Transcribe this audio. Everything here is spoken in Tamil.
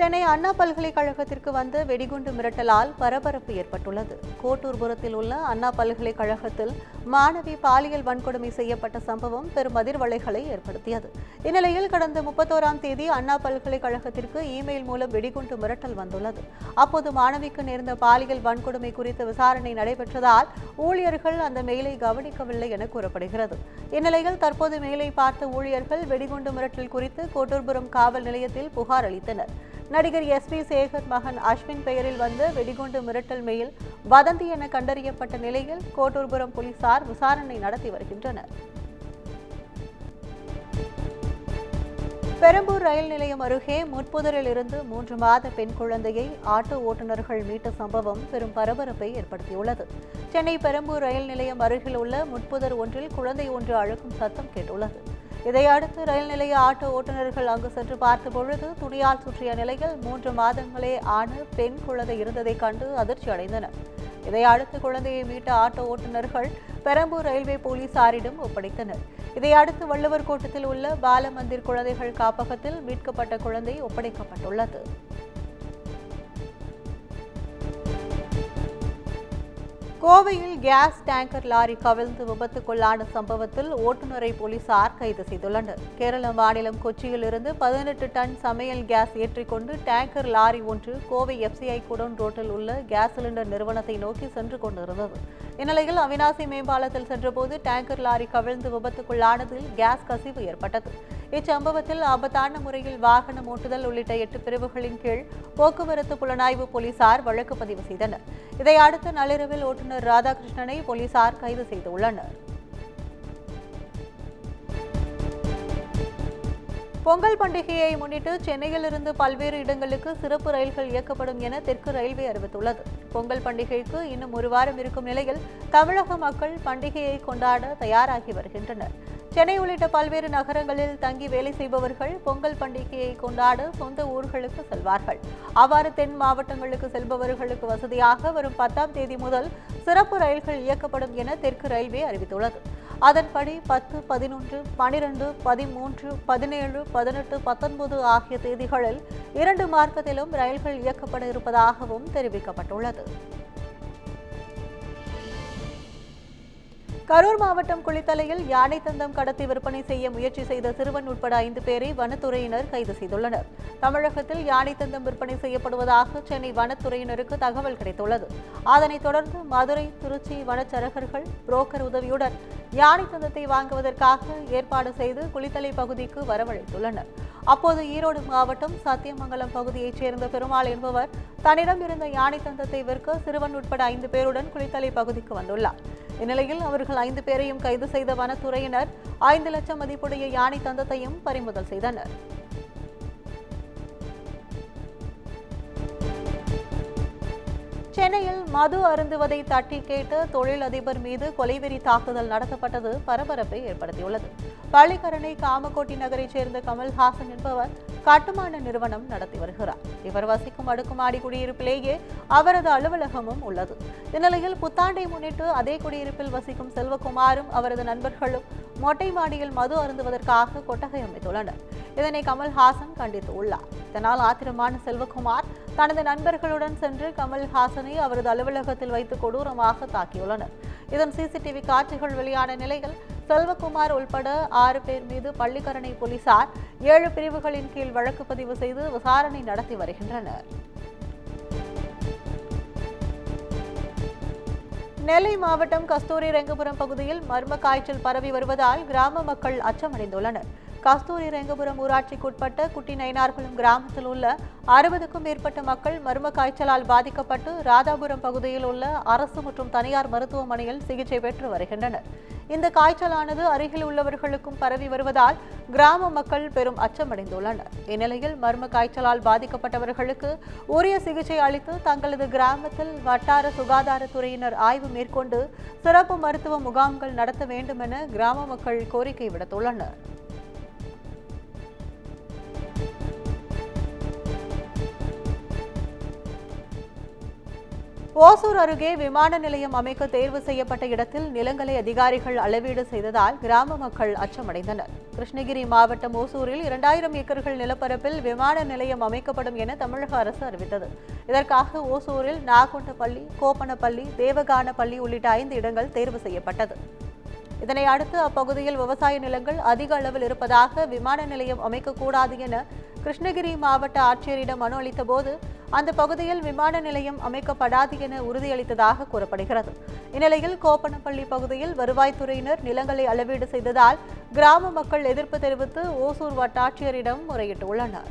சென்னை அண்ணா பல்கலைக்கழகத்திற்கு வந்த வெடிகுண்டு மிரட்டலால் பரபரப்பு ஏற்பட்டுள்ளது. கோட்டூர்புரத்தில் உள்ள அண்ணா பல்கலைக்கழகத்தில் மாணவி பாலியல் வன்கொடுமை செய்யப்பட்ட சம்பவம் பெரும் அதிர்வலைகளை ஏற்படுத்தியது. இந்நிலையில் கடந்த 31ஆம் தேதி அண்ணா பல்கலைக்கழகத்திற்கு இமெயில் மூலம் வெடிகுண்டு மிரட்டல் வந்துள்ளது. அப்போது மாணவிக்கு நேர்ந்த பாலியல் வன்கொடுமை குறித்த விசாரணை நடைபெற்றதால் ஊழியர்கள் அந்த மெயிலை கவனிக்கவில்லை என கூறப்படுகிறது. இந்நிலையில் தற்போது மெயிலை பார்த்த ஊழியர்கள் வெடிகுண்டு மிரட்டல் குறித்து கோட்டூர்புரம் காவல் நிலையத்தில் புகார் அளித்தனர். நடிகர் எஸ்.வி. சேகர் மகன் அஸ்வின் பெயரில் வந்த வெடிகுண்டு மிரட்டல் மெயில் வதந்தி என கண்டறியப்பட்ட நிலையில் கோட்டூர்புரம் போலீசார் விசாரணை நடத்தி வருகின்றனர். பெரம்பூர் ரயில் நிலையம் அருகே முட்புதரில் இருந்து 3 மாத பெண் குழந்தையை ஆட்டோ ஓட்டுநர்கள் மீட்ட சம்பவம் பெரும் பரபரப்பை ஏற்படுத்தியுள்ளது. சென்னை பெரம்பூர் ரயில் நிலையம் அருகில் உள்ள முட்புதர் ஒன்றில் குழந்தை ஒன்று அழுகும் சத்தம் கேட்டுள்ளது. இதையடுத்து ரயில் நிலைய ஆட்டோ ஓட்டுநர்கள் அங்கு சென்று பார்த்தபொழுது துணியால் சுற்றிய நிலையில் 3 மாதங்களே ஆன பெண் குழந்தை இருந்ததை கண்டு அதிர்ச்சி அடைந்தனர். இதையடுத்து குழந்தையை மீட்ட ஆட்டோ ஓட்டுநர்கள் பெரம்பூர் ரயில்வே போலீசாரிடம் ஒப்படைத்தனர். இதையடுத்து வள்ளுவர் கோட்டத்தில் உள்ள பாலமந்திர் குழந்தைகள் காப்பகத்தில் மீட்கப்பட்ட குழந்தை ஒப்படைக்கப்பட்டுள்ளது. கோவையில் கேஸ் டேங்கர் லாரி கவிழ்ந்து விபத்துக்குள்ளான சம்பவத்தில் ஓட்டுநரை போலீசார் கைது செய்துள்ளனர். கேரள மாநிலம் கொச்சியில் இருந்து 18 டன் சமையல் கேஸ் ஏற்றிக்கொண்டு டேங்கர் லாரி ஒன்று கோவை FCI குடோன் ரோட்டில் உள்ள கேஸ் சிலிண்டர் நிறுவனத்தை நோக்கி சென்று கொண்டிருந்தது. இந்நிலையில் அவினாசி மேம்பாலத்தில் சென்றபோது டேங்கர் லாரி கவிழ்ந்து விபத்துக்குள்ளானதில் கேஸ் கசிவு ஏற்பட்டது. இச்சம்பவத்தில் ஆபத்தான முறையில் வாகனம் ஓட்டுதல் உள்ளிட்ட 8 பிரிவுகளின் கீழ் போக்குவரத்து புலனாய்வு போலீசார் வழக்கு பதிவு செய்தனர். இதையடுத்து நள்ளிரவில் ஓட்டுநர் ராதாகிருஷ்ணனை போலீசார் கைது செய்துள்ளனர். பொங்கல் பண்டிகையை முன்னிட்டு சென்னையிலிருந்து பல்வேறு இடங்களுக்கு சிறப்பு ரயில்கள் இயக்கப்படும் என தெற்கு ரயில்வே அறிவித்துள்ளது. பொங்கல் பண்டிகைக்கு இன்னும் 1 வாரம் இருக்கும் நிலையில் தமிழக மக்கள் பண்டிகையை கொண்டாட தயாராகி வருகின்றனர். சென்னை உள்ளிட்ட பல்வேறு நகரங்களில் தங்கி வேலை செய்பவர்கள் பொங்கல் பண்டிகையை கொண்டாட சொந்த ஊர்களுக்கு செல்வார்கள். அவ்வாறு தென் மாவட்டங்களுக்கு செல்பவர்களுக்கு வசதியாக வரும் 10ஆம் தேதி முதல் சிறப்பு ரயில்கள் இயக்கப்படும் என தெற்கு ரயில்வே அறிவித்துள்ளது. அதன்படி 10, 11, 12, 13, 17, 18, 19 ஆகிய தேதிகளில் 2 மார்க்கத்திலும் ரயில்கள் இயக்கப்பட இருப்பதாகவும் தெரிவிக்கப்பட்டுள்ளது. கரூர் மாவட்டம் குளித்தலையில் யானை தந்தம் கடத்தி விற்பனை செய்ய முயற்சி செய்த சிறுவன் உட்பட 5 பேரை வனத்துறையினர் கைது செய்துள்ளனர். தமிழகத்தில் யானை தந்தம் விற்பனை செய்யப்படுவதாக சென்னை வனத்துறையினருக்கு தகவல் கிடைத்துள்ளது. அதனைத் தொடர்ந்து மதுரை, திருச்சி வனச்சரகர்கள் புரோக்கர் உதவியுடன் யானை தந்தத்தை வாங்குவதற்காக ஏற்பாடு செய்து குளித்தலை பகுதிக்கு வரவழைத்துள்ளனர். அப்போது ஈரோடு மாவட்டம் சத்தியமங்கலம் பகுதியைச் சேர்ந்த பெருமாள் என்பவர் தன்னிடம் இருந்த யானை தந்தத்தை விற்க சிறுவன் உட்பட 5 பேருடன் குளித்தலை பகுதிக்கு வந்துள்ளார். இந்நிலையில் அவர்கள் 5 பேரையும் கைது செய்த வனத்துறையினர் 5 லட்சம் மதிப்புடைய யானை தந்தத்தையும் பறிமுதல் செய்தனர். சென்னையில் மது அருந்துவதை தட்டி கேட்ட தொழிலதிபர் மீது கொலைவெறி தாக்குதல் நடத்தப்பட்டது பரபரப்பை ஏற்படுத்தியுள்ளது. பள்ளிக்கரணை காமகோட்டி நகரைச் சேர்ந்த கமல்ஹாசன் என்பவர் கட்டுமான நிறுவனம் நடத்தி வருகிறார். இவர் வசிக்கும் அடுக்குமாடி குடியிருப்பிலேயே அவரது அலுவலகமும் உள்ளது. இந்நிலையில் புத்தாண்டை முன்னிட்டு அதே குடியிருப்பில் வசிக்கும் செல்வகுமாரும் அவரது நண்பர்களும் மொட்டை மாடியில் மது அருந்துவதற்காக கொட்டகை அமைத்துள்ளனர். இதனை கமல்ஹாசன் கண்டித்துள்ளார். இதனால் ஆத்திரமான செல்வகுமார் தனது நண்பர்களுடன் சென்று கமல்ஹாசனை அவரது அலுவலகத்தில் வைத்து கொடூரமாக தாக்கியுள்ளனர். இதன் CCTV காட்சிகள் வெளியான நிலையில் செல்வகுமார் உள்பட 6 பேர் மீது பள்ளிக்கரணை போலீசார் 7 பிரிவுகளின் கீழ் வழக்கு பதிவு செய்து விசாரணை நடத்தி வருகின்றனர். நெல்லை மாவட்டம் கஸ்தூரி ரெங்கபுரம் பகுதியில் மர்ம காய்ச்சல் பரவி வருவதால் கிராம மக்கள் அச்சமடைந்துள்ளனர். கஸ்தூரி ரெங்கபுரம் ஊராட்சிக்குட்பட்ட குட்டி நயினார்குளம் கிராமத்தில் உள்ள 60க்கும் மேற்பட்ட மக்கள் மர்ம காய்ச்சலால் பாதிக்கப்பட்டு ராதாபுரம் பகுதியில் உள்ள அரசு மற்றும் தனியார் மருத்துவமனையில் சிகிச்சை பெற்று வருகின்றனர். இந்த காய்ச்சலானது அருகில் உள்ளவர்களுக்கும் பரவி வருவதால் கிராம மக்கள் பெரும் அச்சமடைந்துள்ளனர். இந்நிலையில் மர்ம காய்ச்சலால் பாதிக்கப்பட்டவர்களுக்கு உரிய சிகிச்சை அளித்து தங்களது கிராமத்தில் வட்டார சுகாதாரத்துறையினர் ஆய்வு மேற்கொண்டு சிறப்பு மருத்துவ முகாம்கள் நடத்த வேண்டும் என கிராம மக்கள் கோரிக்கை விடுத்துள்ளனர். ஓசூர் அருகே விமான நிலையம் அமைக்க தேர்வு செய்யப்பட்ட இடத்தில் நிலங்களை அதிகாரிகள் அளவீடு செய்ததால் கிராம மக்கள் அச்சமடைந்தனர். கிருஷ்ணகிரி மாவட்டம் ஓசூரில் 2000 ஏக்கர்கள் நிலப்பரப்பில் விமான நிலையம் அமைக்கப்படும் என தமிழக அரசு அறிவித்தது. இதற்காக ஓசூரில் நாகுண்டப்பள்ளி, கோப்பனப்பள்ளி, தேவகானப்பள்ளி உள்ளிட்ட 5 இடங்கள் தேர்வு செய்யப்பட்டது. இதனை அடுத்து அப்பகுதியில் விவசாய நிலங்கள் அதிக அளவில் இருப்பதாக விமான நிலையம் அமைக்கக்கூடாது என கிருஷ்ணகிரி மாவட்ட ஆட்சியரிடம் மனு அளித்தபோது அந்த பகுதியில் விமான நிலையம் அமைக்கப்படாது என உறுதியளித்ததாக கூறப்படுகிறது. இந்நிலையில் கோப்பனப்பள்ளி பகுதியில் வருவாய்த்துறையினர் நிலங்களை அளவீடு செய்ததால் கிராம மக்கள் எதிர்ப்பு தெரிவித்து ஓசூர் வட்டாட்சியரிடம் முறையிட்டுள்ளனர்.